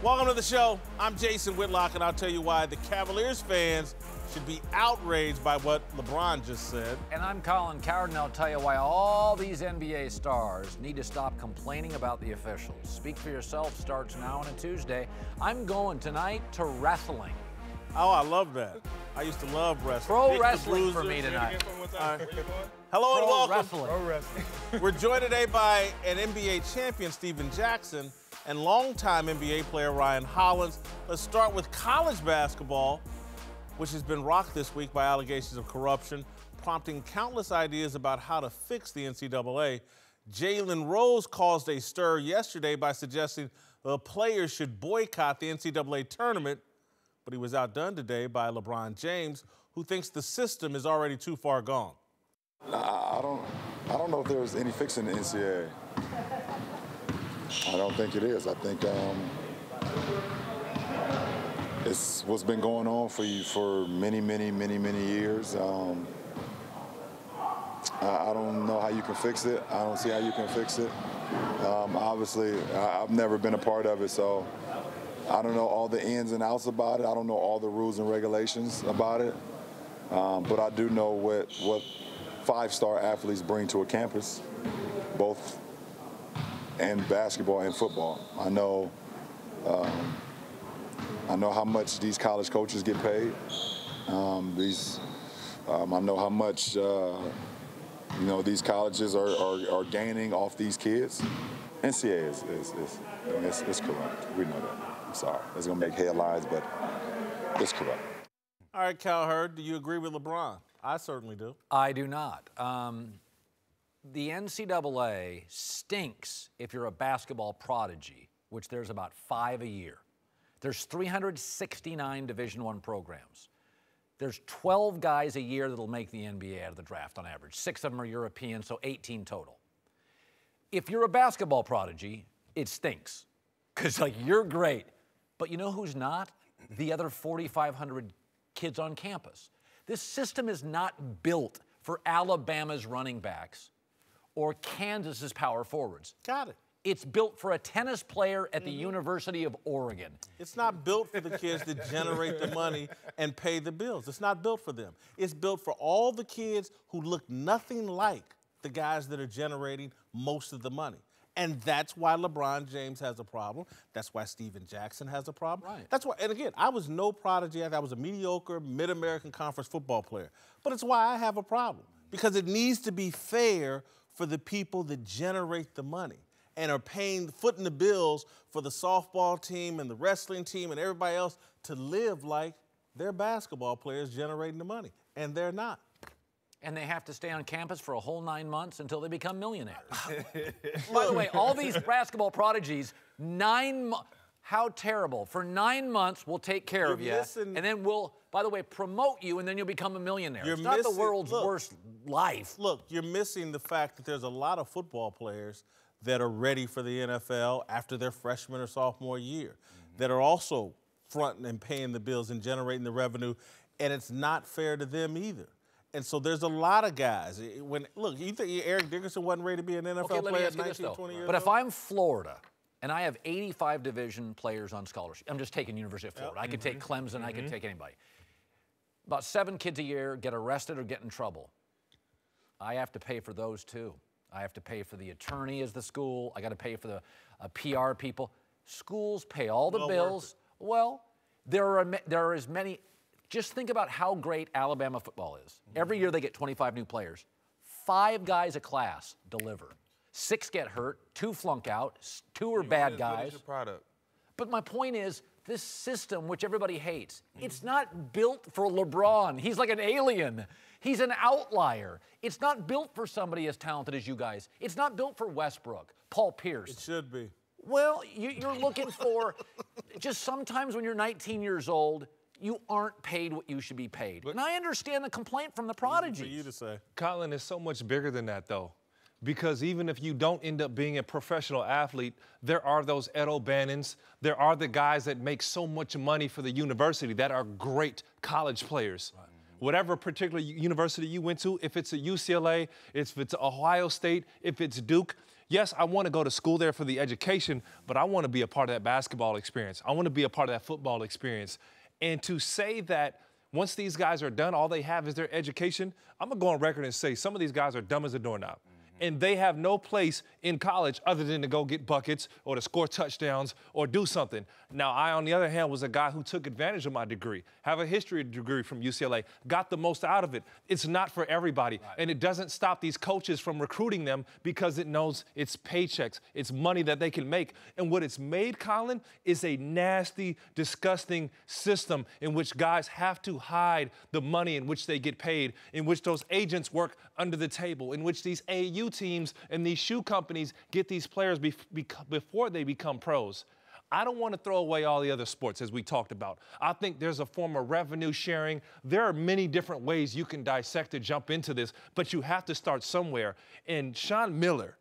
Welcome to the show. I'm Jason Whitlock, and I'll tell you why the Cavaliers fans should be outraged by what LeBron just said. And I'm Colin Cowherd, and I'll tell you why all these NBA stars need to stop complaining about the officials. Speak for Yourself starts now on a Tuesday. I'm going tonight to wrestling. Oh, I love that. I used to love wrestling. Pro wrestling for me tonight. Hello and welcome. Wrestling. Pro wrestling. We're joined today by an NBA champion, Stephen Jackson, and longtime NBA player Ryan Hollins. Let's start with college basketball, which has been rocked this week by allegations of corruption, prompting countless ideas about how to fix the NCAA. Jalen Rose caused a stir yesterday by suggesting the players should boycott the NCAA tournament, but he was outdone today by LeBron James, who thinks the system is already too far gone. I don't know if there's any fixing the NCAA. I don't think it is. I think it's what's been going on for many years. I don't know how you can fix it. I don't see how you can fix it. Obviously, I've never been a part of it, so I don't know all the ins and outs about it. I don't know all the rules and regulations about it. But I do know what five-star athletes bring to a campus, both in basketball and football. I know how much these college coaches get paid. I know how much these colleges are gaining off these kids. NCAA is corrupt. We know that. I'm sorry. It's going to make headlines, but it's corrupt. All right, Cowherd, do you agree with LeBron? I certainly do. I do not. The NCAA stinks if you're a basketball prodigy, which there's about 5 a year. There's 369 Division I programs. There's 12 guys a year that'll make the NBA out of the draft on average. 6 of them are European, so 18 total. If you're a basketball prodigy, it stinks. Because, you're great. But you know who's not? The other 4,500 kids on campus. This system is not built for Alabama's running backs or Kansas's power forwards. Got it. It's built for a tennis player at the University of Oregon. It's not built for the kids that generate the money and pay the bills. It's not built for them. It's built for all the kids who look nothing like the guys that are generating most of the money. And that's why LeBron James has a problem. That's why Stephen Jackson has a problem. Right. That's why, and again, I was no prodigy. I was a mediocre Mid-American Conference football player. But it's why I have a problem. Because it needs to be fair for the people that generate the money and are footing the bills for the softball team and the wrestling team and everybody else to live like they're basketball players generating the money. And they're not. And they have to stay on campus for a whole 9 months until they become millionaires. By the way, all these basketball prodigies, 9 months. How terrible. For 9 months, we'll take care of you. And then we'll, by the way, promote you, and then you'll become a millionaire. It's not the world's worst life. Look, you're missing the fact that there's a lot of football players that are ready for the NFL after their freshman or sophomore year, that are also fronting and paying the bills and generating the revenue, and it's not fair to them either. And so there's a lot of guys. Look, you think Eric Dickerson wasn't ready to be an NFL player at 19, 20 years old? But if I'm Florida and I have 85 division players on scholarship, I'm just taking University of Florida. I could take Clemson, I could take anybody. About 7 kids a year get arrested or get in trouble. I have to pay for those too. I have to pay for the attorney as the school. I got to pay for the PR people. Schools pay all the bills. Well, there are as many. Just think about how great Alabama football is. Every year they get 25 new players. 5 guys a class deliver. 6 get hurt, 2 flunk out, 2 are bad guys. But my point is, this system, which everybody hates, it's not built for LeBron. He's like an alien. He's an outlier. It's not built for somebody as talented as you guys. It's not built for Westbrook, Paul Pierce. It should be. Well, you're looking for, just sometimes when you're 19 years old, you aren't paid what you should be paid. And I understand the complaint from the prodigies. For you to say. Colin, is so much bigger than that, though. Because even if you don't end up being a professional athlete, there are those Ed O'Bannons. There are the guys that make so much money for the university that are great college players. Right. Whatever particular university you went to, if it's a UCLA, if it's Ohio State, if it's Duke, Yes, I want to go to school there for the education, but I want to be a part of that basketball experience. I want to be a part of that football experience. And to say that once these guys are done, all they have is their education, I'm going to go on record and say some of these guys are dumb as a doorknob. And they have no place in college other than to go get buckets or to score touchdowns or do something. Now, I, on the other hand, was a guy who took advantage of my degree, have a history degree from UCLA, got the most out of it. It's not for everybody. Right. And it doesn't stop these coaches from recruiting them because it knows it's paychecks, it's money that they can make. And what it's made, Colin, is a nasty, disgusting system in which guys have to hide the money in which they get paid, in which those agents work under the table, in which these AAU teams and these shoe companies get these players before they become pros. I don't want to throw away all the other sports, as we talked about. I think there's a form of revenue sharing. There are many different ways you can dissect to jump into this, but you have to start somewhere. And Sean Miller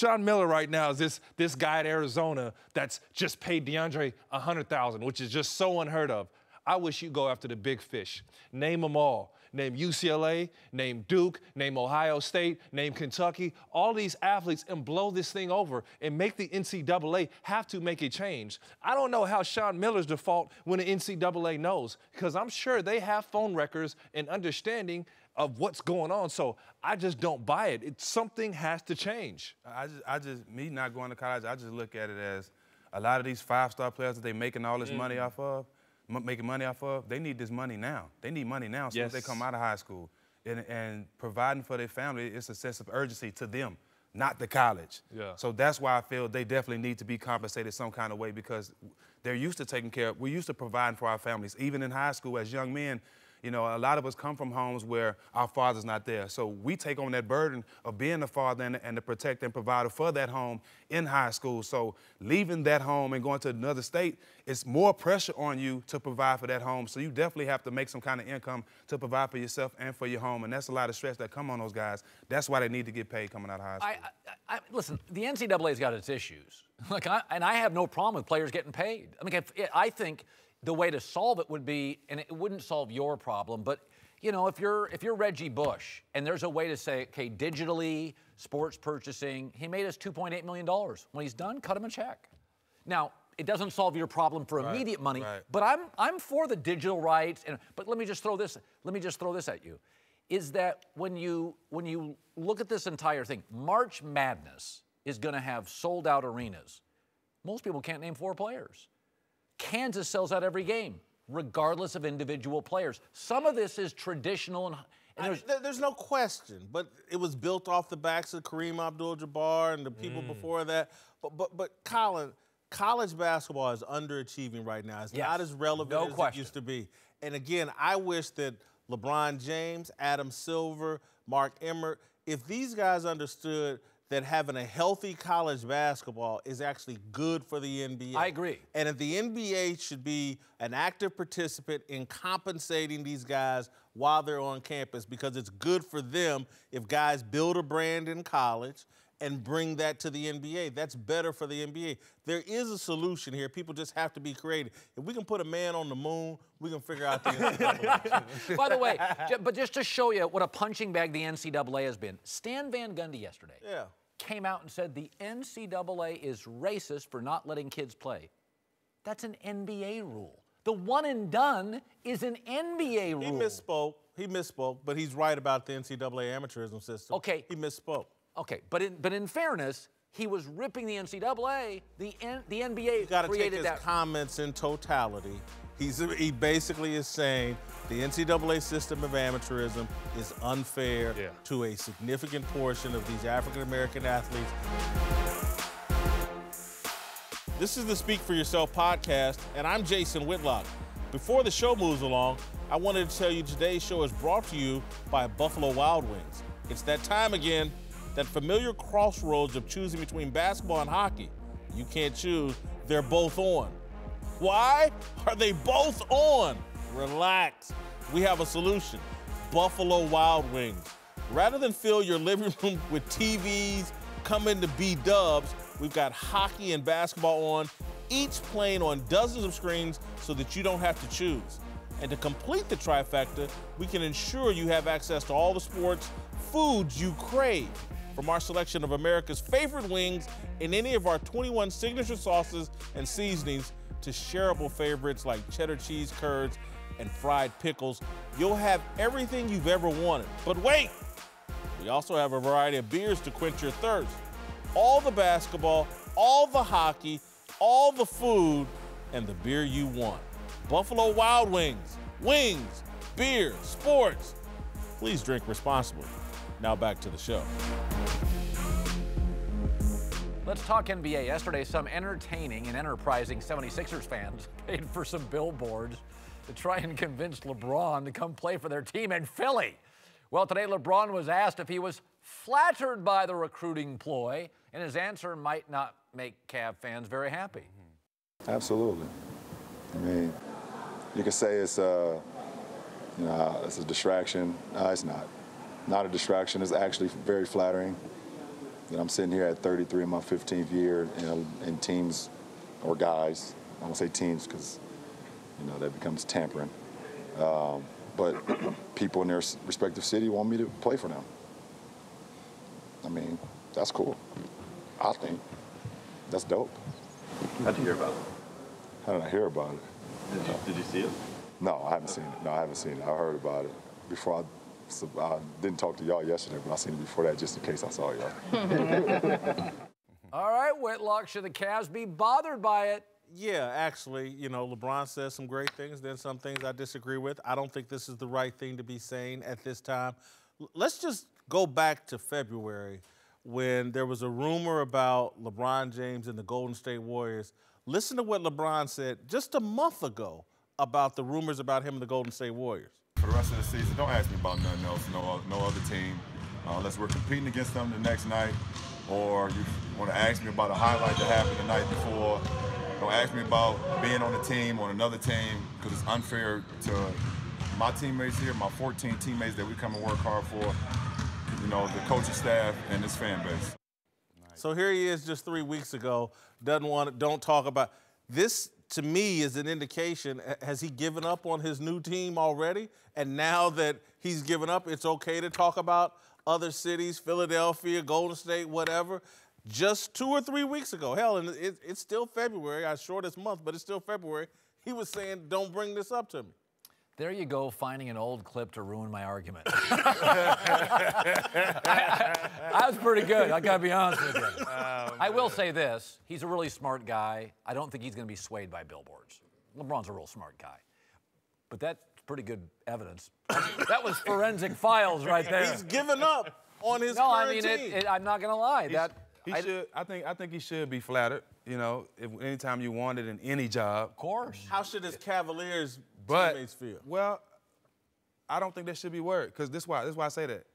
right now is this guy at Arizona that's just paid DeAndre $100,000, which is just so unheard of. I wish you'd go after the big fish. Name them all. Name UCLA, name Duke, name Ohio State, name Kentucky, all these athletes, and blow this thing over and make the NCAA have to make a change. I don't know how Sean Miller's default when the NCAA knows, because I'm sure they have phone records and understanding of what's going on. So I just don't buy it. Something has to change. Me not going to college, I just look at it as a lot of these five-star players that they making all this money off of, they need this money now. They need money now so as they come out of high school. And providing for their family, it's a sense of urgency to them, not the college. Yeah. So that's why I feel they definitely need to be compensated some kind of way, because they're used to taking care of, we're used to providing for our families. Even in high school as young men, you know, a lot of us come from homes where our father's not there. So we take on that burden of being the father and the protector and provider for that home in high school. So leaving that home and going to another state, it's more pressure on you to provide for that home. So you definitely have to make some kind of income to provide for yourself and for your home. And that's a lot of stress that come on those guys. That's why they need to get paid coming out of high school. Listen, the NCAA's got its issues. And I have no problem with players getting paid. I mean, I think the way to solve it would be, and it wouldn't solve your problem, but you know, if you're Reggie Bush and there's a way to say, okay, digitally, sports purchasing, he made us $2.8 million. When he's done, cut him a check. Now, it doesn't solve your problem for immediate money, but I'm for the digital rights. But let me just throw this at you, is that when you look at this entire thing, March Madness is going to have sold out arenas. Most people can't name 4 players. Kansas sells out every game, regardless of individual players. Some of this is traditional, and there's no question, but it was built off the backs of Kareem Abdul-Jabbar and the people before that. But Colin, college basketball is underachieving right now. It's not as relevant as it used to be. And again, I wish that LeBron James, Adam Silver, Mark Emmert, if these guys understood that having a healthy college basketball is actually good for the NBA. I agree. And if the NBA should be an active participant in compensating these guys while they're on campus, because it's good for them if guys build a brand in college and bring that to the NBA. That's better for the NBA. There is a solution here. People just have to be creative. If we can put a man on the moon, we can figure out the NCAA. By the way, but just to show you what a punching bag the NCAA has been, Stan Van Gundy yesterday came out and said the NCAA is racist for not letting kids play. That's an NBA rule. The one and done is an NBA rule. He misspoke, but he's right about the NCAA amateurism system. Okay. He misspoke. Okay, but in fairness, he was ripping the NCAA. The NBA you gotta created take his that. Comments in totality. He basically is saying the NCAA system of amateurism is unfair to a significant portion of these African-American athletes. This is the Speak for Yourself podcast, and I'm Jason Whitlock. Before the show moves along, I wanted to tell you today's show is brought to you by Buffalo Wild Wings. It's that time again, that familiar crossroads of choosing between basketball and hockey. You can't choose, they're both on. Why are they both on? Relax, we have a solution. Buffalo Wild Wings. Rather than fill your living room with TVs, coming to B-dubs, we've got hockey and basketball on, each playing on dozens of screens so that you don't have to choose. And to complete the trifecta, we can ensure you have access to all the sports, foods you crave. from our selection of America's favorite wings in any of our 21 signature sauces and seasonings to shareable favorites like cheddar cheese curds and fried pickles. You'll have everything you've ever wanted. But wait, we also have a variety of beers to quench your thirst. All the basketball, all the hockey, all the food, and the beer you want. Buffalo Wild Wings, wings, beer, sports. Please drink responsibly. Now back to the show. Let's talk NBA. Yesterday, some entertaining and enterprising 76ers fans paid for some billboards to try and convince LeBron to come play for their team in Philly. Well, today LeBron was asked if he was flattered by the recruiting ploy, and his answer might not make Cavs fans very happy. Absolutely. I mean, you could say it's a distraction. No, it's not. Not a distraction. It's actually very flattering. And I'm sitting here at 33 in my 15th year, in teams or guys. I won't say teams because, that becomes tampering. But people in their respective city want me to play for them. I mean, that's cool. I think that's dope. How'd you hear about it? How did I hear about it? Did you see it? No, I haven't seen it. No, I haven't seen it. I heard about it before. I didn't talk to y'all yesterday, but I seen it before that just in case I saw y'all. All right, Whitlock, should the Cavs be bothered by it? Yeah, actually, LeBron says some great things, then some things I disagree with. I don't think this is the right thing to be saying at this time. Let's just go back to February when there was a rumor about LeBron James and the Golden State Warriors. Listen to what LeBron said just a month ago about the rumors about him and the Golden State Warriors. For the rest of the season, don't ask me about nothing else, no other team. Unless we're competing against them the next night, or you want to ask me about a highlight that happened the night before. Don't ask me about being on a team, on another team, because it's unfair to my teammates here, my 14 teammates that we come and work hard for, the coaching staff and this fan base. So here he is just 3 weeks ago, don't talk about this. To me, is an indication, has he given up on his new team already? And now that he's given up, it's okay to talk about other cities, Philadelphia, Golden State, whatever. Just 2 or 3 weeks ago, hell, and it's still February, our shortest month, but it's still February, he was saying, don't bring this up to me. There you go, finding an old clip to ruin my argument. That was pretty good, I gotta be honest with you. I will say this, he's a really smart guy. I don't think he's gonna be swayed by billboards. LeBron's a real smart guy. But that's pretty good evidence. That was forensic files right there. He's given up on his current team. I'm not gonna lie. I think he should be flattered, anytime you want it in any job. Of course. How should his Cavaliers teammates feel? Well, I don't think they should be worried, because this is why I say that.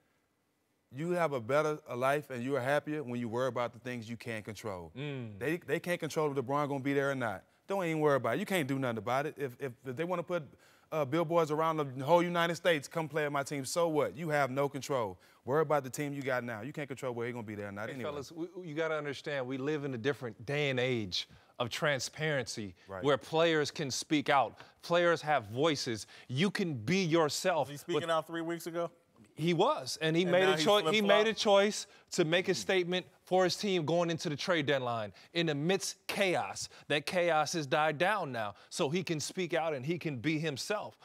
You have a better life and you are happier when you worry about the things you can't control. They can't control if LeBron gonna be there or not. Don't even worry about it. You can't do nothing about it. If they want to put billboards around the whole United States, come play on my team, so what? You have no control. Worry about the team you got now. You can't control where he's gonna be there or not. Hey, anyway. fellas, you gotta understand, we live in a different day and age of transparency, right, where players can speak out. Players have voices. You can be yourself. Was he speaking out 3 weeks ago? He was, and he made a choice. He made a choice to make a statement for his team going into the trade deadline in amidst chaos. That chaos has died down now, so he can speak out and he can be himself.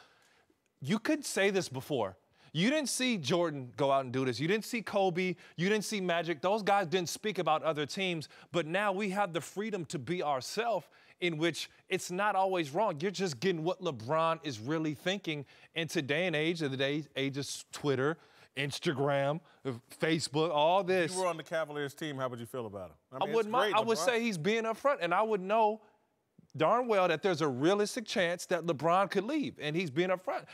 You could say this before. You didn't see Jordan go out and do this. You didn't see Kobe. You didn't see Magic. Those guys didn't speak about other teams, but now we have the freedom to be ourselves, in which it's not always wrong. You're just getting what LeBron is really thinking in today and age, of Twitter, Instagram, Facebook, all this. If you were on the Cavaliers team, how would you feel about him? I would say he's being upfront, and I would know darn well that there's a realistic chance that LeBron could leave, and he's being upfront.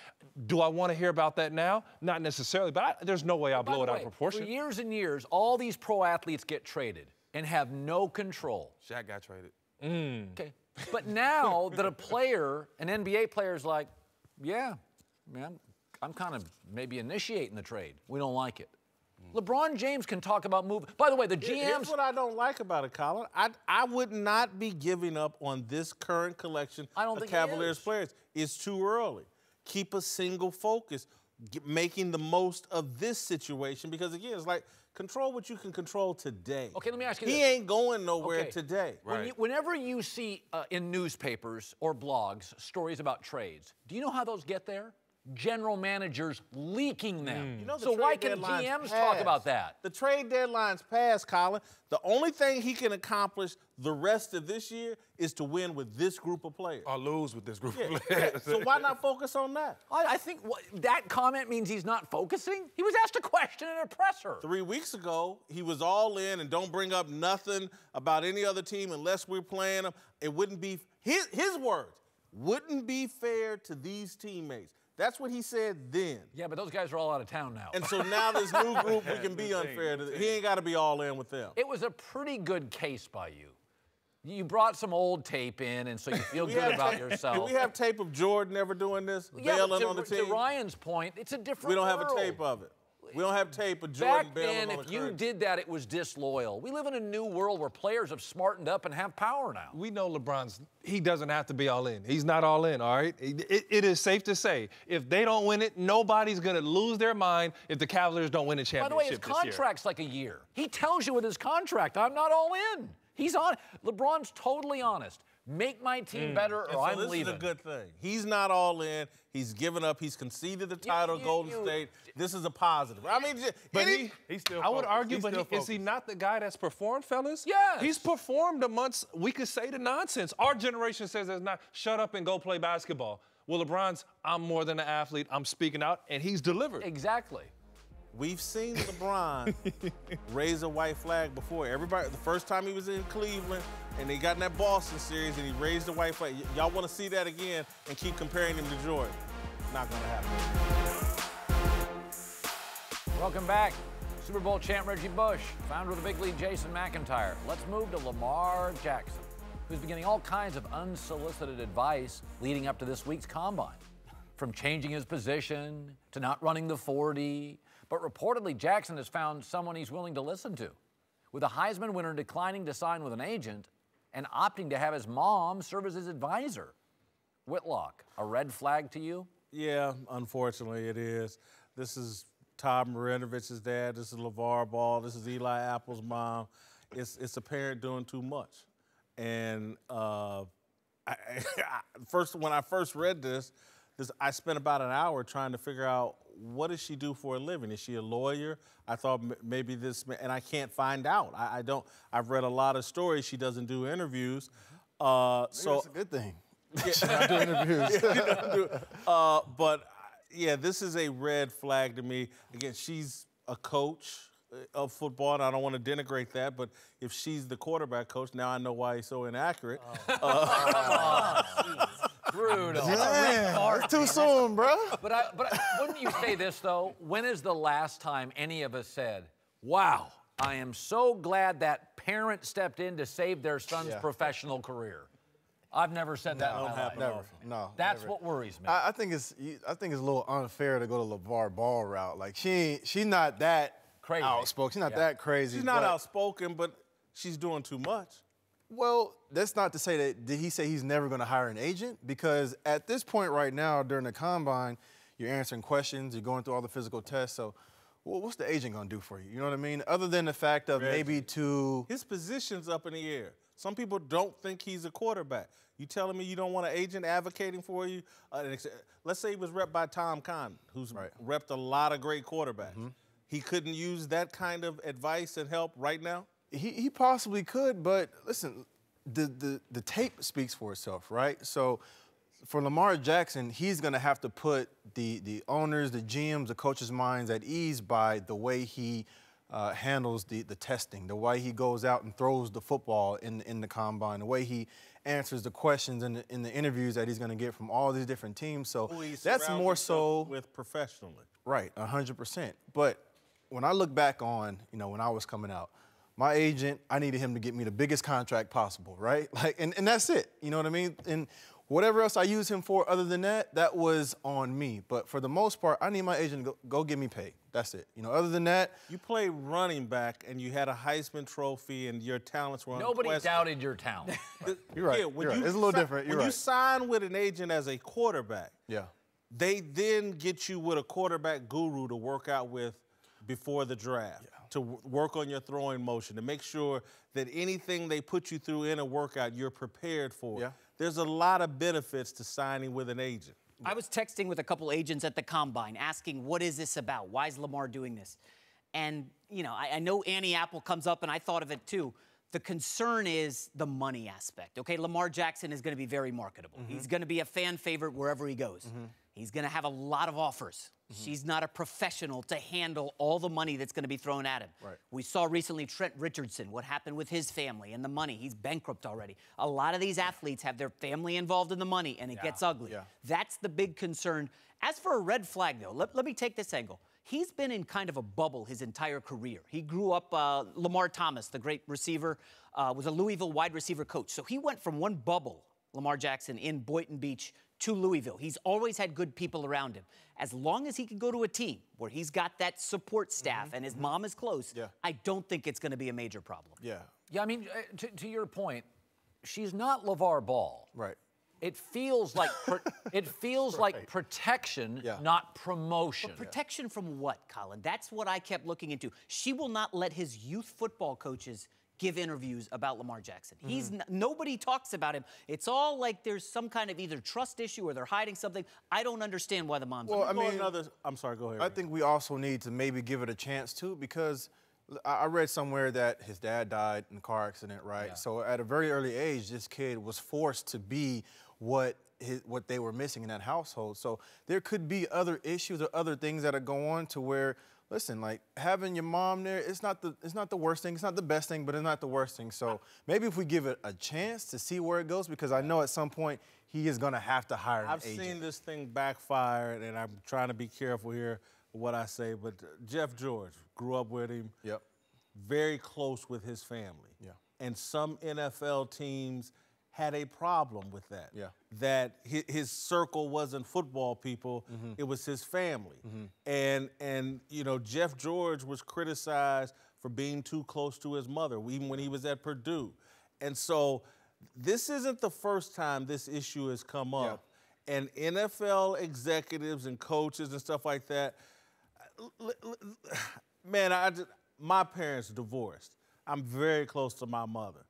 Do I want to hear about that now? Not necessarily, but there's no way I'll blow it out of proportion. For years and years, all these pro athletes get traded and have no control. Shaq got traded. Okay, but now that a player, an NBA player, is like, yeah, man, I'm kind of maybe initiating the trade. We don't like it. LeBron James can talk about moving. By the way, the GMs. Here's what I don't like about it, Colin. I would not be giving up on this current collection of Cavaliers players. It's too early. Keep a single focus, making the most of this situation, because again, it's like Control what you can control today. Okay, let me ask you He this. ain't going nowhere today. Right. Whenever you see in newspapers or blogs stories about trades, do you know how those get there? General managers leaking them. You know, the so why trade can deadline's GMs talk passed. about that? The trade deadline's passed, Colin. The only thing he can accomplish the rest of this year is to win with this group of players. Or lose with this group Yeah, of players. yeah. So why not focus on that? I think that comment means he's not focusing. He was asked a question in a presser. 3 weeks ago, he was all in and don't bring up nothing about any other team unless we're playing them. It wouldn't be, his words, wouldn't be fair to these teammates. That's what he said then. Yeah, but those guys are all out of town now. And so now this new group, we can be unfair to. He ain't got to be all in with them. It was a pretty good case by you. You brought some old tape in, and so you feel We good have about tape- yourself. Do we have tape of Jordan ever doing this? Yeah, Bailing but on the to team? Ryan's point, it's a different We don't have world. a tape of it. We don't have tape of Jordan Back bailing then, on the if you curtain. did that, it was disloyal. We live in a new world where players have smartened up and have power now. We know he doesn't have to be all in. He's not all in, all right? It is safe to say, if they don't win it, nobody's going to lose their mind if the Cavaliers don't win a championship By the way, his this year. contract's like a year. He tells you with his contract, I'm not all in. He's on. LeBron's totally honest. Make my team better or I'm this leaving. is a good thing. He's not all in. He's given up. He's conceded the title to Golden State. This is a positive. I mean, But he's still I would focused. argue, He's but still is he focused. not the guy that's performed, fellas? Yes. He's performed amongst, we could say, the nonsense. Our generation says it's not, shut up and go play basketball. Well, LeBron's, I'm more than an athlete. I'm speaking out, and he's delivered. Exactly. We've seen LeBron raise a white flag before. Everybody, the first time he was in Cleveland, and they got in that Boston series, and he raised the white flag. Y'all want to see that again and keep comparing him to Jordan? Not going to happen. Welcome back. Super Bowl champ Reggie Bush, founder of the big league Jason McIntyre. Let's move to Lamar Jackson, who's been getting all kinds of unsolicited advice leading up to this week's combine. From changing his position to not running the 40. But reportedly, Jackson has found someone he's willing to listen to, with a Heisman winner declining to sign with an agent and opting to have his mom serve as his advisor. Whitlock, a red flag to you? Yeah, unfortunately it is. This is Todd Marinovich's dad. This is LeVar Ball. This is Eli Apple's mom. It's a parent doing too much. And when I first read this, I spent about an hour trying to figure out, what does she do for a living? Is she a lawyer? I thought maybe this, and I can't find out. I've read a lot of stories. She doesn't do interviews. So that's a good thing. She's not doing interviews. But yeah, this is a red flag to me. Again, she's a coach of football, and I don't want to denigrate that, but if she's the quarterback coach, now I know why he's so inaccurate. Brutal. Damn, it's too soon, bro. But wouldn't you say this, though? When is the last time any of us said, wow, I am so glad that parent stepped in to save their son's professional career? I've never said that in my life. Never. No. That's never. what worries me. I think it's a little unfair to go to LeVar Ball route. Like she's not that Crazy. outspoken. She's not that crazy. She's not outspoken, but she's doing too much. Well, that's not to say that, did he say he's never going to hire an agent? Because at this point right now, during the combine, you're answering questions, you're going through all the physical tests. So what's the agent going to do for you? You know what I mean? Other than the fact of maybe to... His position's up in the air. Some people don't think he's a quarterback. You telling me you don't want an agent advocating for you? Let's say he was repped by Tom Condon, who's repped a lot of great quarterbacks. He couldn't use that kind of advice and help right now? He possibly could, but listen, the tape speaks for itself, right? So for Lamar Jackson, he's going to have to put the owners, the GMs, the coaches' minds at ease by the way he handles the testing, the way he goes out and throws the football in the combine, the way he answers the questions in the interviews that he's going to get from all these different teams. So that's more so with professionally. Right, 100%. But when I look back on, when I was coming out, my agent, I needed him to get me the biggest contract possible, right? And that's it. You know what I mean? And whatever else I use him for other than that, that was on me. But for the most part, I need my agent to go get me paid. That's it. Other than that. You played running back and you had a Heisman Trophy and your talents were Nobody unquestioned. doubted your talent. You're right. Yeah, You're right. It's a little different. You're when right. you sign with an agent as a quarterback, Yeah. they then get you with a quarterback guru to work out with before the draft to work on your throwing motion, to make sure that anything they put you through in a workout, you're prepared for. Yeah. There's a lot of benefits to signing with an agent. I was texting with a couple agents at the Combine asking, what is this about? Why is Lamar doing this? And, you know, I know Annie Apple comes up, and I thought of it too. The concern is the money aspect. Okay, Lamar Jackson is going to be very marketable. He's going to be a fan favorite wherever he goes. He's going to have a lot of offers. She's not a professional to handle all the money that's going to be thrown at him. Right. We saw recently Trent Richardson, what happened with his family and the money. He's bankrupt already. A lot of these athletes have their family involved in the money, and it gets ugly. That's the big concern. As for a red flag, though, let me take this angle. He's been in kind of a bubble his entire career. He grew up, Lamar Thomas, the great receiver, was a Louisville wide receiver coach. So he went from one bubble, Lamar Jackson, in Boynton Beach to Louisville. He's always had good people around him. As long as he can go to a team where he's got that support staff and his mom is close, I don't think it's going to be a major problem. Yeah, I mean, to your point, she's not LeVar Ball. right. It feels like like protection, not promotion. But protection from what, Colin? That's what I kept looking into. She will not let his youth football coaches give interviews about Lamar Jackson. Nobody talks about him. It's all like there's some kind of either trust issue or they're hiding something. I don't understand why the mom's. Well, I mean, I'm sorry. Go ahead. I think we also need to maybe give it a chance too, because I read somewhere that his dad died in a car accident, right? Yeah. So at a very early age, this kid was forced to be what they were missing in that household. So there could be other issues or other things that are going on to where, listen, like having your mom there, it's not the worst thing. It's not the best thing, but it's not the worst thing. So maybe if we give it a chance to see where it goes, because I know at some point he is going to have to hire an agent. I've seen this thing backfire, and I'm trying to be careful here with what I say, but Jeff George, grew up with him. Yep. Very close with his family. Yeah. And some NFL teams had a problem with that. Yeah. That his circle wasn't football people, it was his family. And you know, Jeff George was criticized for being too close to his mother, even when he was at Purdue. And so this isn't the first time this issue has come up. And NFL executives and coaches and stuff like that, man, my parents divorced. I'm very close to my mother.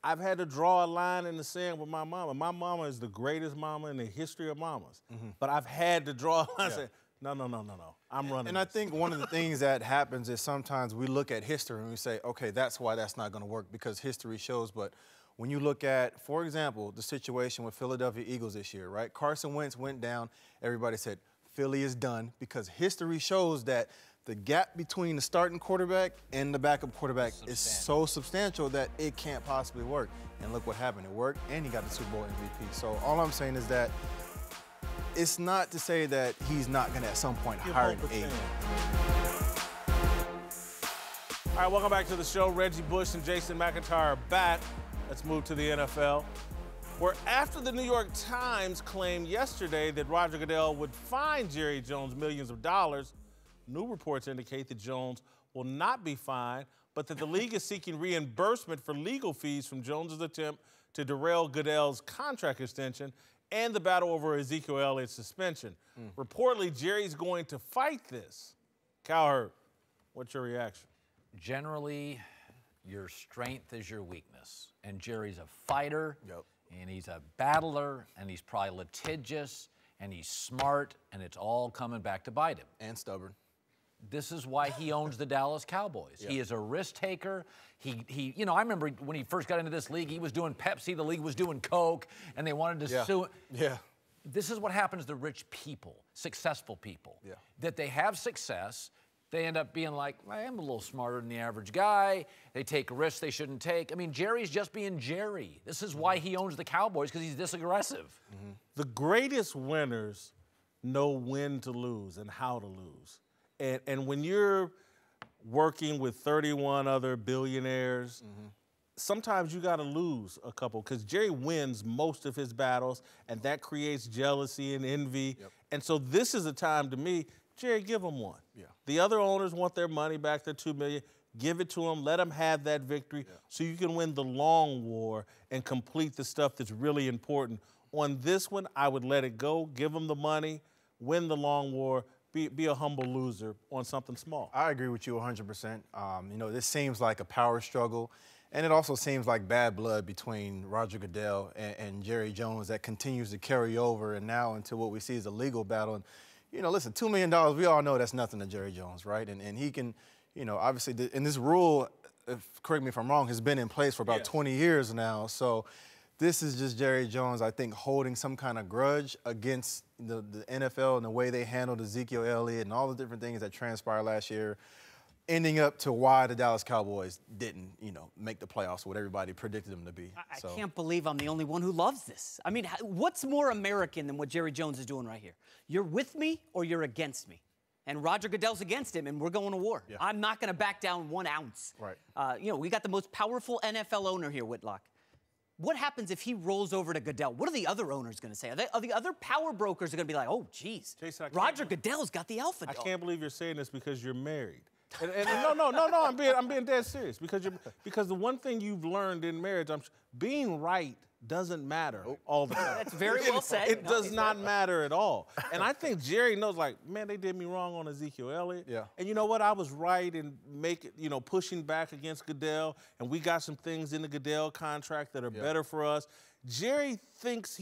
I've had to draw a line in the sand with my mama. My mama is the greatest mama in the history of mamas. But I've had to draw a line and say, no. I'm running And I think one of the things that happens is sometimes we look at history and we say, okay, that's why that's not going to work, because history shows. But when you look at, for example, the situation with Philadelphia Eagles this year, right? Carson Wentz went down. Everybody said, Philly is done, because history shows that the gap between the starting quarterback and the backup quarterback is so substantial that it can't possibly work. And look what happened. It worked, and he got the Super Bowl MVP. So all I'm saying is that it's not to say that he's not going to at some point hire an agent. All right, welcome back to the show. Reggie Bush and Jason McIntyre are back. Let's move to the NFL, where after the New York Times claimed yesterday that Roger Goodell would fine Jerry Jones millions of dollars, new reports indicate that Jones will not be fined, but that the league is seeking reimbursement for legal fees from Jones's attempt to derail Goodell's contract extension and the battle over Ezekiel Elliott's suspension. Reportedly, Jerry's going to fight this. Cowherd, what's your reaction? Generally, your strength is your weakness. And Jerry's a fighter, and he's a battler, and he's probably litigious, and he's smart, and it's all coming back to bite him. And stubborn. This is why he owns the Dallas Cowboys. He is a risk taker. He, you know, I remember when he first got into this league, he was doing Pepsi, the league was doing Coke, and they wanted to sue. This is what happens to rich people, successful people. That they have success, they end up being like, I'm a little smarter than the average guy. They take risks they shouldn't take. I mean, Jerry's just being Jerry. This is why he owns the Cowboys, because he's this aggressive. The greatest winners know when to lose and how to lose. And when you're working with 31 other billionaires, sometimes you got to lose a couple, because Jerry wins most of his battles, and that creates jealousy and envy. And so this is a time, to me, Jerry, give him one. The other owners want their money back, their $2 million. Give it to them. Let them have that victory so you can win the long war and complete the stuff that's really important. On this one, I would let it go, give them the money, win the long war, be a humble loser on something small. I agree with you 100%. You know, this seems like a power struggle, and it also seems like bad blood between Roger Goodell and Jerry Jones that continues to carry over and now into what we see as a legal battle. And, you know, listen, $2 million, we all know that's nothing to Jerry Jones, right? And he can, you know, obviously, and this rule, correct me if I'm wrong, has been in place for about 20 years now. So this is just Jerry Jones, I think, holding some kind of grudge against the NFL and the way they handled Ezekiel Elliott and all the different things that transpired last year, ending up to why the Dallas Cowboys didn't, you know, make the playoffs, what everybody predicted them to be. I can't believe I'm the only one who loves this. I mean, what's more American than what Jerry Jones is doing right here? You're with me or you're against me. And Roger Goodell's against him, and we're going to war. Yeah. I'm not going to back down 1 ounce. Right. You know, we got the most powerful NFL owner here, Whitlock. What happens if he rolls over to Goodell? What are the other owners going to say? Are the other power brokers going to be like, oh, geez, Jason, Roger Goodell's got the alpha dog? I can't believe you're saying this because you're married. And no, I'm being dead serious because the one thing you've learned in marriage, being right doesn't matter all the time. That's very well said. It does not matter at all. And I think Jerry knows, like, man, they did me wrong on Ezekiel Elliott. Yeah. And you know what? I was right in pushing back against Goodell, and we got some things in the Goodell contract that are better for us. Jerry thinks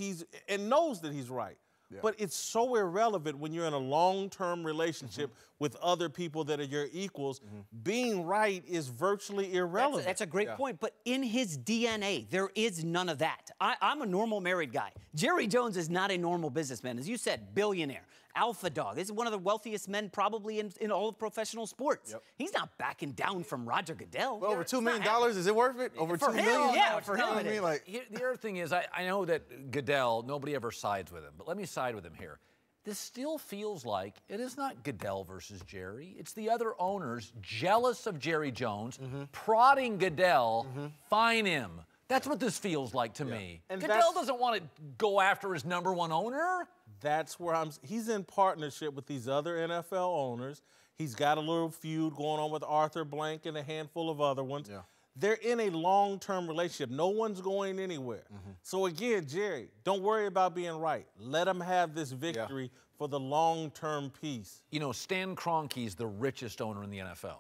and knows that he's right. Yeah. But it's so irrelevant when you're in a long-term relationship with other people that are your equals. Being right is virtually irrelevant. That's a great point. But in his DNA, there is none of that. I'm a normal married guy. Jerry Jones is not a normal businessman. As you said, billionaire, alpha dog. This is one of the wealthiest men probably in all of professional sports. Yep. He's not backing down from Roger Goodell. Well, over $2 million, is it worth it? Over $2 million? Yeah, for him. I mean, like, the other thing is, I know that Goodell, nobody ever sides with him, but let me side with him here. This still feels like it is not Goodell versus Jerry. It's the other owners jealous of Jerry Jones, prodding Goodell, fine him. That's what this feels like to me. And Goodell doesn't want to go after his #1 owner. That's where he's in partnership with these other NFL owners. He's got a little feud going on with Arthur Blank and a handful of other ones. Yeah. They're in a long-term relationship. No one's going anywhere. So again, Jerry, don't worry about being right. Let him have this victory for the long-term peace. You know, Stan Kroenke's the richest owner in the NFL.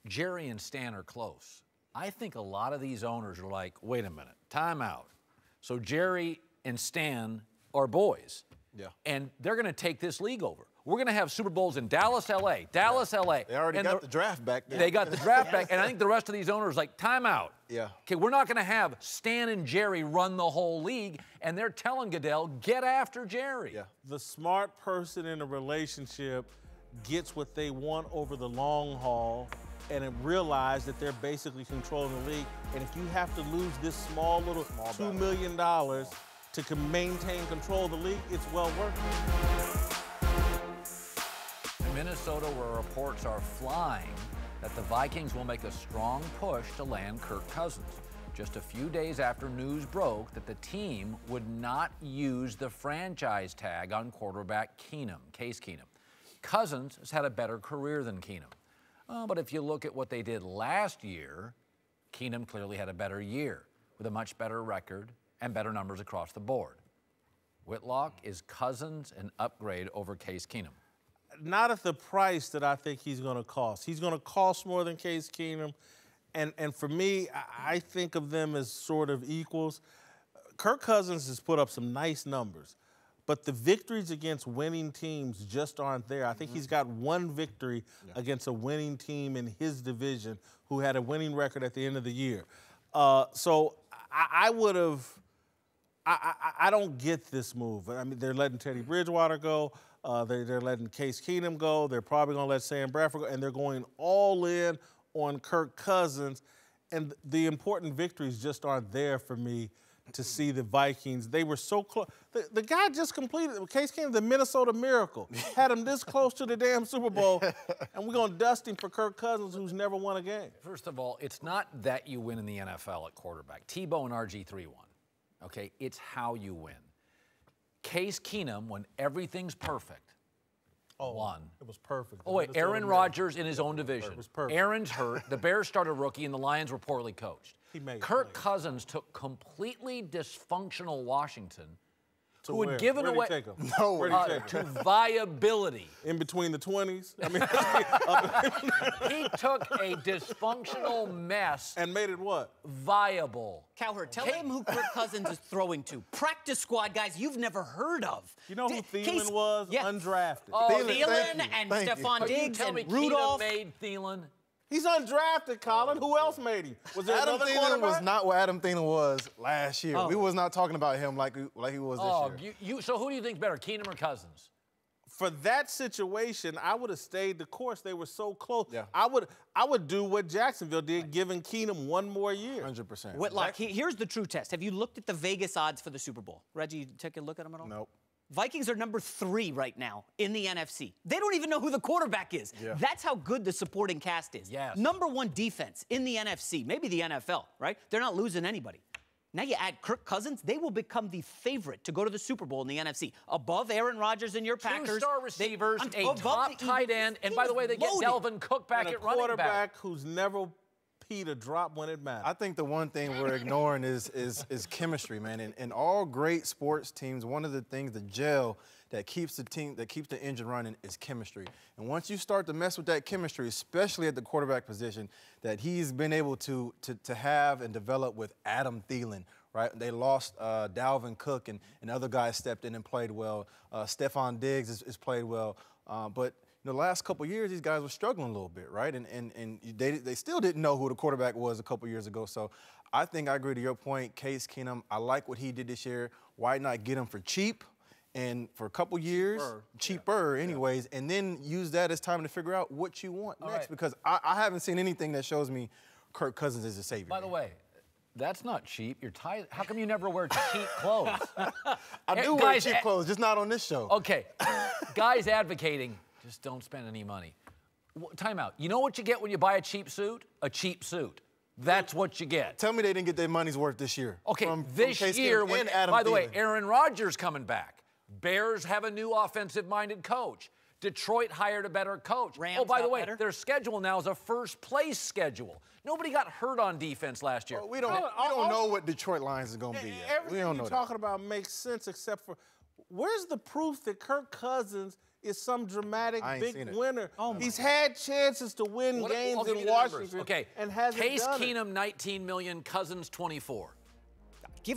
Jerry and Stan are close. I think a lot of these owners are like, wait a minute, time out. So Jerry and Stan are boys. Yeah. And they're going to take this league over. We're going to have Super Bowls in Dallas, L.A. Dallas, L.A. They already got the draft back there. They got the draft back, and I think the rest of these owners are like, time out. Yeah. Okay, we're not going to have Stan and Jerry run the whole league, and they're telling Goodell, get after Jerry. Yeah. The smart person in a relationship gets what they want over the long haul and realize that they're basically controlling the league. And if you have to lose this small $2 million to maintain control of the league, it's well worth it. In Minnesota, where reports are flying that the Vikings will make a strong push to land Kirk Cousins, just a few days after news broke that the team would not use the franchise tag on quarterback Case Keenum. Cousins has had a better career than Keenum. But if you look at what they did last year, Keenum clearly had a better year with a much better record and better numbers across the board. Whitlock, is Cousins an upgrade over Case Keenum? Not at the price that I think he's going to cost. He's going to cost more than Case Keenum. And for me, I think of them as sort of equals. Kirk Cousins has put up some nice numbers, but the victories against winning teams just aren't there. I think he's got one victory against a winning team in his division who had a winning record at the end of the year. So I would have – I don't get this move. I mean, they're letting Teddy Bridgewater go. They're letting Case Keenum go. They're probably going to let Sam Bradford go. And they're going all in on Kirk Cousins. And the important victories just aren't there for me to see the Vikings. They were so close. The guy just completed, Case Keenum, the Minnesota Miracle, had him this close to the damn Super Bowl, and we're going to dust him for Kirk Cousins, who's never won a game. First of all, it's not that you win in the NFL at quarterback. Tebow and RG3 won. Okay, it's how you win. Case Keenum, when everything's perfect, won. It was perfect. Oh, wait, Aaron Rodgers in his own division. It was perfect. Aaron's hurt. The Bears started rookie, and the Lions were poorly coached. He made Kirk Cousins took completely dysfunctional Washington, who had given away to viability. In between the 20s? I mean, he took a dysfunctional mess and made it what? Viable. Cowherd, tell him who Kirk Cousins is throwing to. Practice squad guys you've never heard of. You know who Thielen was? Yeah. Undrafted. Oh, Thielen and Stephon Diggs and Rudolph. Made Thielen? He's undrafted, Colin. Who else made him? Was there Adam another Thielen quarterback? was not what Adam Thielen was last year. We was not talking about him like he was this year. So who do you think's better, Keenum or Cousins? For that situation, I would have stayed the course. They were so close. Yeah. I would do what Jacksonville did, giving Keenum one more year. 100%. Whitlock, here's the true test. Have you looked at the Vegas odds for the Super Bowl? Reggie, take a look at them at all? Nope. Vikings are number 3 right now in the NFC. They don't even know who the quarterback is. Yeah. That's how good the supporting cast is. Yes. Number 1 defense in the NFC, maybe the NFL, right? They're not losing anybody. Now you add Kirk Cousins, they will become the favorite to go to the Super Bowl in the NFC. Above Aaron Rodgers and your Packers. 2-star receivers, a top tight end, and by the way, they get Delvin Cook back at running back. And a quarterback who's never peed a drop when it matters. I think the one thing we're ignoring is chemistry, man. In all great sports teams, one of the things, the gel that keeps the engine running is chemistry. And once you start to mess with that chemistry, especially at the quarterback position, that he's been able to have and develop with Adam Thielen, right? They lost Dalvin Cook and other guys stepped in and played well. Stephon Diggs has played well. But the last couple of years, these guys were struggling a little bit, right? And they still didn't know who the quarterback was a couple of years ago. So I think I agree to your point, Case Keenum. I like what he did this year. Why not get him for cheap? And for a couple years, cheaper anyways, and then use that as time to figure out what you want next. Right. Because I haven't seen anything that shows me Kirk Cousins is a savior. By the way, that's not cheap. You're tired. How come you never wear cheap clothes? I do wear cheap clothes, just not on this show. Okay. Guys advocating, just don't spend any money. Time out. You know what you get when you buy a cheap suit? A cheap suit. That's what you get. Tell me they didn't get their money's worth this year. Okay, this year, by the way, Aaron Rodgers coming back. Bears have a new offensive-minded coach. Detroit hired a better coach. Rams by the way, better. their schedule now is a first-place schedule. Nobody got hurt on defense last year. Well, we don't know what Detroit Lions is going to be yet. Everything you're talking about makes sense except for where's the proof that Kirk Cousins is some dramatic big winner? He's had chances to win games in Washington and hasn't Case done Keenum, $19 million, Cousins, $24.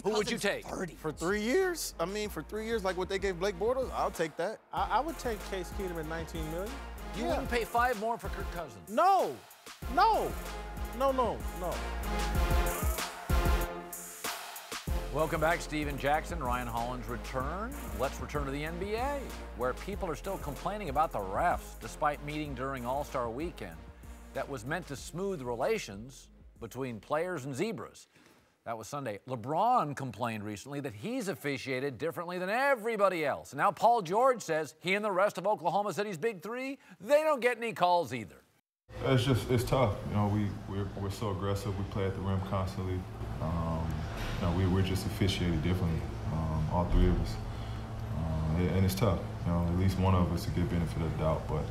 Who would you take? 30. For 3 years? I mean, for 3 years, like what they gave Blake Bortles, I'll take that. I would take Case Keenum at $19 million. You wouldn't pay $5 more for Kirk Cousins? No. Welcome back, Steven Jackson, Ryan Hollins return. Let's return to the NBA, where people are still complaining about the refs, despite meeting during All-Star Weekend that was meant to smooth relations between players and zebras. That was Sunday. LeBron complained recently that he's officiated differently than everybody else. And now Paul George says he and the rest of Oklahoma City's Big Three, they don't get any calls either. It's tough. You know, we're so aggressive. We play at the rim constantly. We're just officiated differently, all three of us. And it's tough. You know, at least one of us to get benefit of the doubt. But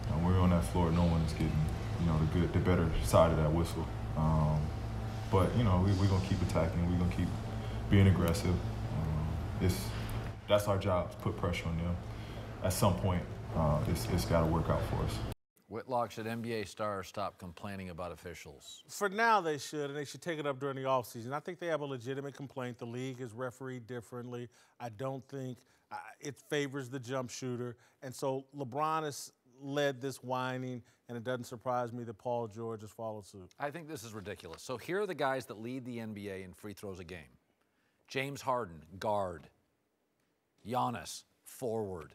when we're on that floor, no one is getting, the better side of that whistle. But, we're going to keep attacking. We're going to keep being aggressive. That's our job, to put pressure on them. At some point, it's got to work out for us. Whitlock, should NBA stars stop complaining about officials? For now, they should, and they should take it up during the offseason. I think they have a legitimate complaint. The league is refereed differently. I don't think it favors the jump shooter. And so LeBron has led this whining, and it doesn't surprise me that Paul George has followed suit. I think this is ridiculous. So here are the guys that lead the NBA in free throws a game. James Harden, guard. Giannis, forward.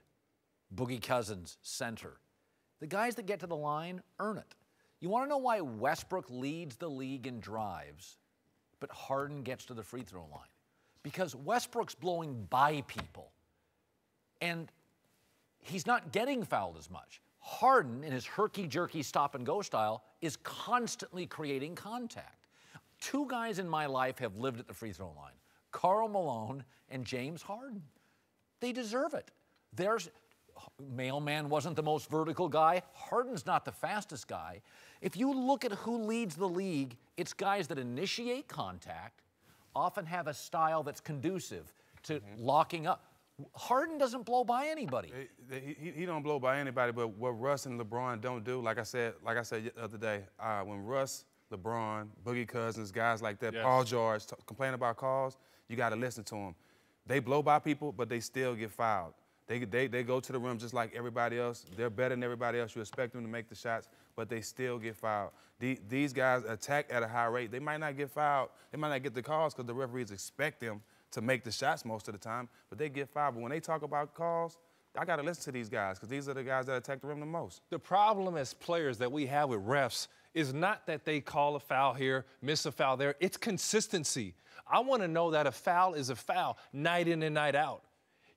Boogie Cousins, center. The guys that get to the line earn it. You want to know why Westbrook leads the league in drives, but Harden gets to the free throw line? Because Westbrook's blowing by people, and he's not getting fouled as much. Harden, in his herky-jerky stop-and-go style, is constantly creating contact. Two guys in my life have lived at the free throw line, Karl Malone and James Harden. They deserve it. Mailman wasn't the most vertical guy. Harden's not the fastest guy. If you look at who leads the league, it's guys that initiate contact, often have a style that's conducive to locking up. Harden doesn't blow by anybody. He don't blow by anybody, but what Russ and LeBron don't do, like I said the other day, when Russ, LeBron, Boogie Cousins, guys like that, Paul George, complain about calls, you got to listen to them. They blow by people, but they still get fouled. They go to the rim just like everybody else. They're better than everybody else. You expect them to make the shots, but they still get fouled. These guys attack at a high rate. They might not get fouled. They might not get the calls because the referees expect them to make the shots most of the time, but they get fouled. But when they talk about calls, I got to listen to these guys because these are the guys that attack the rim the most. The problem as players that we have with refs is not that they call a foul here, miss a foul there. It's consistency. I want to know that a foul is a foul night in and night out.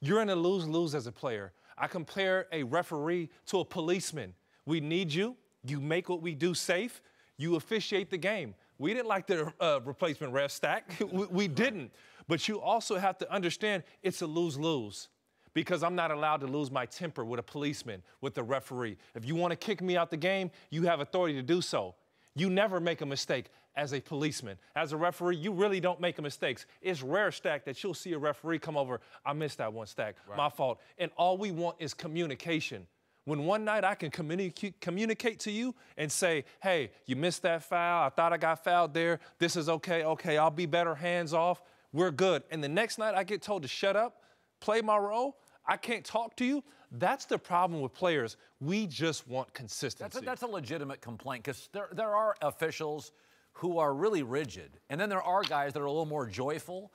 You're in a lose-lose as a player. I compare a referee to a policeman. We need you. You make what we do safe. You officiate the game. We didn't like the replacement ref stack. we didn't. But you also have to understand it's a lose-lose because I'm not allowed to lose my temper with a policeman, with the referee. If you want to kick me out the game, you have authority to do so. You never make a mistake as a policeman. As a referee, you really don't make mistakes. It's rare, Stack, that you'll see a referee come over, I missed that one, Stack, my fault. And all we want is communication. When one night I can communicate to you and say, hey, you missed that foul, I thought I got fouled there, this is okay, I'll be better, hands off, we're good. And the next night I get told to shut up, play my role, I can't talk to you. That's the problem with players. We just want consistency. That's a legitimate complaint because there are officials who are really rigid, and then there are guys that are a little more joyful.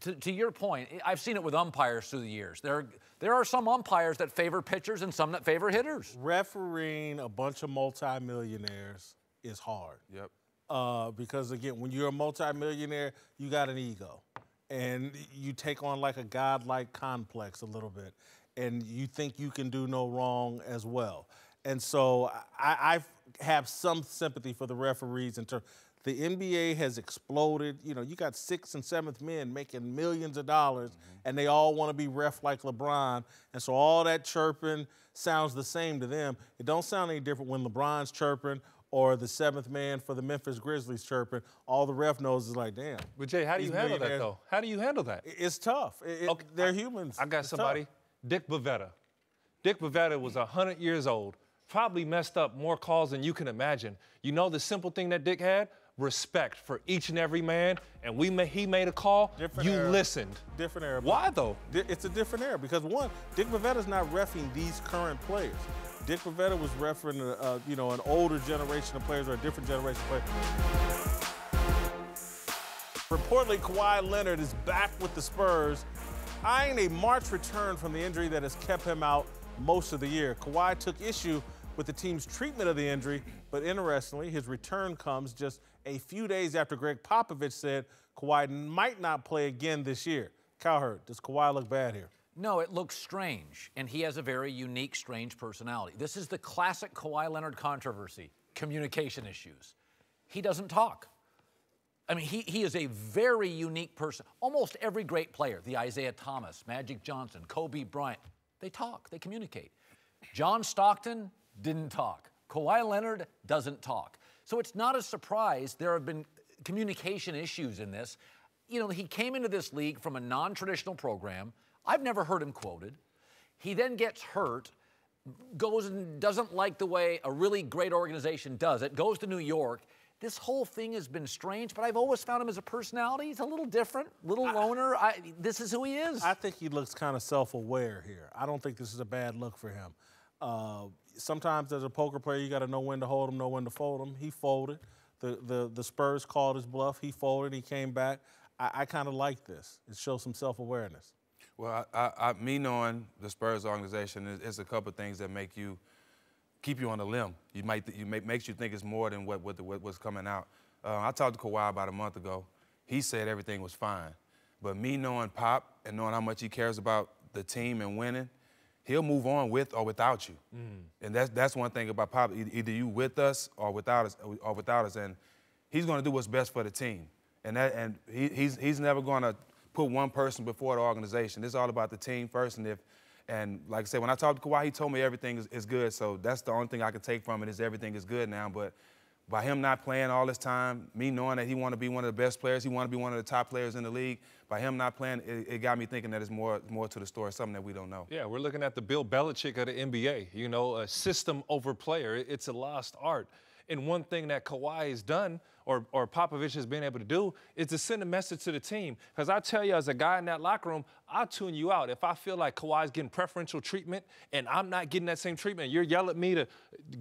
To your point, I've seen it with umpires through the years. There are some umpires that favor pitchers and some that favor hitters. Refereeing a bunch of multimillionaires is hard. Yep. Because, again, when you're a multimillionaire, you got an ego. And you take on like a godlike complex a little bit. And you think you can do no wrong as well. And so I have some sympathy for the referees in terms. The NBA has exploded. You know, you got 6th and 7th men making millions of dollars, and they all want to be ref like LeBron. And so all that chirping sounds the same to them. It don't sound any different when LeBron's chirping or the 7th man for the Memphis Grizzlies chirping. All the ref knows is like, damn. But, Jay, how do you handle that, though? How do you handle that? It's tough. Okay, they're humans. I got somebody. Tough. Dick Bavetta. Dick Bavetta was 100 years old, probably messed up more calls than you can imagine. You know the simple thing that Dick had? Respect for each and every man, and he made a call, you listened. Different era. Why, though? It's a different era because, one, Dick Bavetta's not reffing these current players. Dick Bavetta was refereeing, an older generation of players or a different generation of players. Reportedly, Kawhi Leonard is back with the Spurs, eyeing a March return from the injury that has kept him out most of the year. Kawhi took issue with the team's treatment of the injury, but interestingly, his return comes just a few days after Greg Popovich said Kawhi might not play again this year. Cowherd, does Kawhi look bad here? No, it looks strange, and he has a very unique, strange personality. This is the classic Kawhi Leonard controversy, communication issues. He doesn't talk. I mean, he is a very unique person. Almost every great player, the Isaiah Thomas, Magic Johnson, Kobe Bryant, they talk, they communicate. John Stockton didn't talk. Kawhi Leonard doesn't talk. So it's not a surprise there have been communication issues in this. You know, he came into this league from a non-traditional program. I've never heard him quoted. He then gets hurt, goes and doesn't like the way a really great organization does it, goes to New York. This whole thing has been strange, but I've always found him as a personality. He's a little different, little loner. This is who he is. I think he looks kind of self-aware here. I don't think this is a bad look for him. Sometimes as a poker player, you got to know when to hold him, know when to fold him. He folded. The Spurs called his bluff. He folded. He came back. I kind of like this. It shows some self-awareness. Well, me knowing the Spurs organization is a couple of things that keep you on the limb. Makes you think it's more than what's coming out. I talked to Kawhi about a month ago. He said everything was fine. But me knowing Pop and knowing how much he cares about the team and winning, he'll move on with or without you. And that's one thing about Pop. Either you with us or without us, and he's going to do what's best for the team. And he's never going to put one person before the organization. It's all about the team first. And like I said, when I talked to Kawhi, he told me everything is good. So that's the only thing I can take from it is everything is good now. But by him not playing all this time, me knowing that he want to be one of the best players, he want to be one of the top players in the league, by him not playing, it got me thinking that it's more to the story, something that we don't know. Yeah, we're looking at the Bill Belichick of the NBA, you know, a system over player. It's a lost art. And one thing that Kawhi has done, or Popovich has been able to do, is to send a message to the team. Because I tell you, as a guy in that locker room, I'll tune you out. If I feel like Kawhi's getting preferential treatment and I'm not getting that same treatment, you're yelling at me to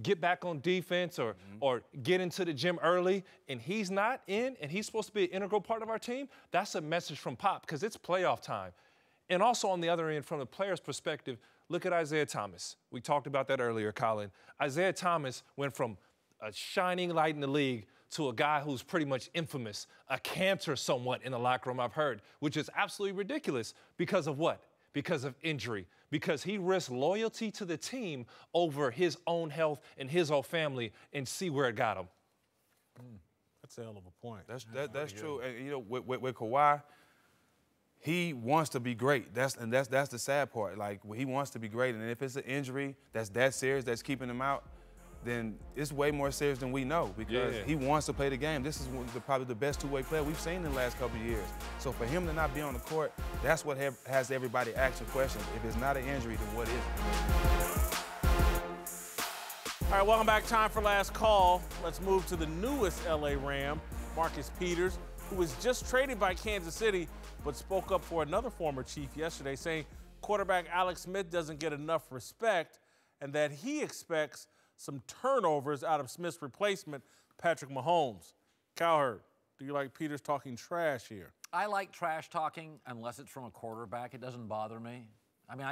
get back on defense or get into the gym early, and he's not in, and he's supposed to be an integral part of our team, that's a message from Pop, because it's playoff time. And also on the other end, from the player's perspective, look at Isaiah Thomas. We talked about that earlier, Colin. Isaiah Thomas went from a shining light in the league to a guy who's pretty much infamous, a cancer somewhat in the locker room, I've heard, which is absolutely ridiculous because of what? Because of injury, because he risked loyalty to the team over his own health and his own family, and see where it got him. That's a hell of a point. That's true. And, you know, with Kawhi, he wants to be great. That's the sad part. Like, he wants to be great, and if it's an injury that's that serious that's keeping him out, then it's way more serious than we know, because he wants to play the game. This is probably the best two-way player we've seen in the last couple of years. So for him to not be on the court, that's what has everybody asking questions. If it's not an injury, then what is it? All right, welcome back. Time for last call. Let's move to the newest LA Ram, Marcus Peters, who was just traded by Kansas City, but spoke up for another former Chief yesterday, saying quarterback Alex Smith doesn't get enough respect and that he expects some turnovers out of Smith's replacement, Patrick Mahomes. Cowherd, do you like Peters talking trash here? I like trash talking unless it's from a quarterback. It doesn't bother me. I mean,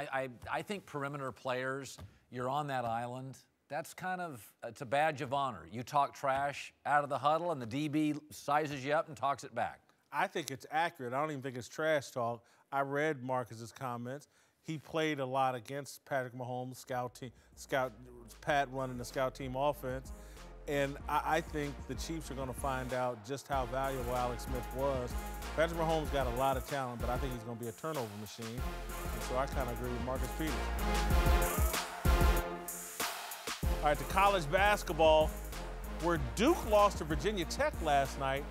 I think perimeter players, you're on that island. That's kind of, it's a badge of honor. You talk trash out of the huddle and the DB sizes you up and talks it back. I think it's accurate. I don't even think it's trash talk. I read Marcus's comments. He played a lot against Patrick Mahomes, Pat running the scout team offense. And I think the Chiefs are going to find out just how valuable Alex Smith was. Patrick Mahomes got a lot of talent, but I think he's going to be a turnover machine. And so I kind of agree with Marcus Peters. All right, to college basketball, where Duke lost to Virginia Tech last night,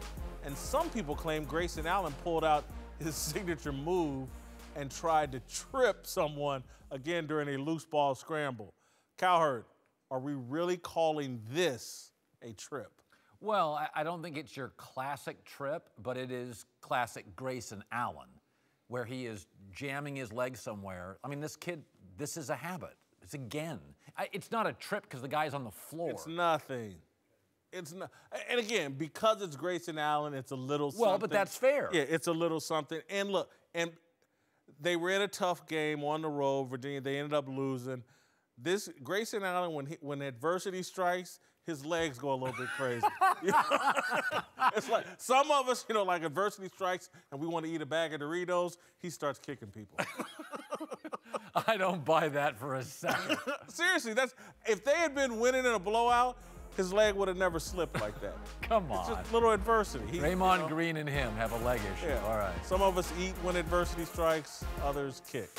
and some people claim Grayson Allen pulled out his signature move and tried to trip someone again during a loose ball scramble. Cowherd, are we really calling this a trip? Well, I don't think it's your classic trip, but it is classic Grayson Allen, where he is jamming his leg somewhere. I mean, this kid, this is a habit. It's again. It's not a trip because the guy's on the floor. It's nothing. It's not. And again, because it's Grayson Allen, it's a little something. Well, but that's fair. Yeah, it's a little something. And look, and they were in a tough game on the road. Virginia, they ended up losing. This Grayson Allen, when adversity strikes, his legs go a little bit crazy. It's like some of us, like adversity strikes and we want to eat a bag of Doritos, he starts kicking people. I don't buy that for a second. Seriously, if they had been winning in a blowout, his leg would have never slipped like that. Come on. It's just little adversity. Raymond Green and him have a leg issue. Yeah. All right. Some of us eat when adversity strikes, others kick.